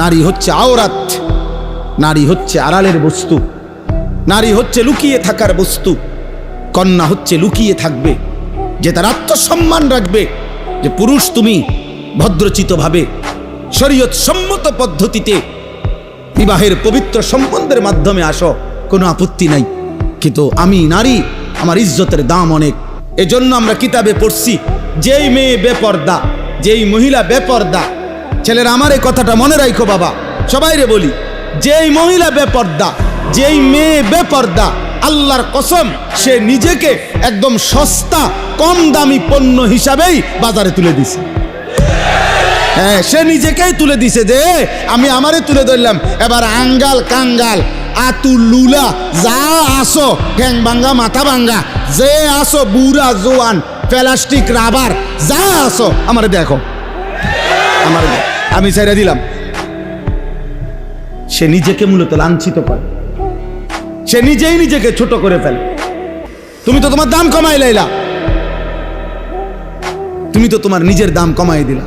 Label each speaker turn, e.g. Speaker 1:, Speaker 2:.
Speaker 1: নারী হচ্ছে আওরাত, নারী হচ্ছে আড়ালের বস্তু, নারী হচ্ছে লুকিয়ে থাকার বস্তু। কন্যা হচ্ছে লুকিয়ে থাকবে, যে তার আত্মসম্মান রাখবে, যে পুরুষ তুমি ভদ্রচিতভাবে শরীয়ত সম্মত পদ্ধতিতে বিবাহের পবিত্র সম্বন্ধের মাধ্যমে আসো, কোনো আপত্তি নাই। কিন্তু আমি নারী, আমার ইজ্জতের দাম অনেক। এজন্য আমরা কিতাবে পড়ছি, যেই মেয়ে বেপর্দা, যেই মহিলা বেপর্দা, ছেলেরা আমার এই কথাটা মনে রাখো বাবা, সবাইরে বলি, যেই মহিলা বেপর্দা, যেই মেয়ে বেপর্দা, আল্লাহর কসম সে নিজেকে একদম সস্তা কম দামি পণ্য হিসাবেই বাজারে তুলে দিছে। হ্যাঁ, সে নিজেকেই তুলে দিছে যে আমি আমারে তুলে ধরলাম, এবার আঙ্গাল কাঙ্গাল আতুল লুলা যা আসো, ঠ্যাং ভাঙ্গা মাথা ভাঙ্গা যে আসো, বুড়া জোয়ান প্লাস্টিক রাবার যা আসো, আমারে দেখো, আমার আমি ছেড়ে দিলাম। সে নিজেকে মূলত লাঞ্ছিত করে, সে নিজেই নিজেকে ছোট করে ফেলে। তুমি তো তোমার দাম কমাই লাইলা, তুমি তো তোমার নিজের দাম কমাই দিলা।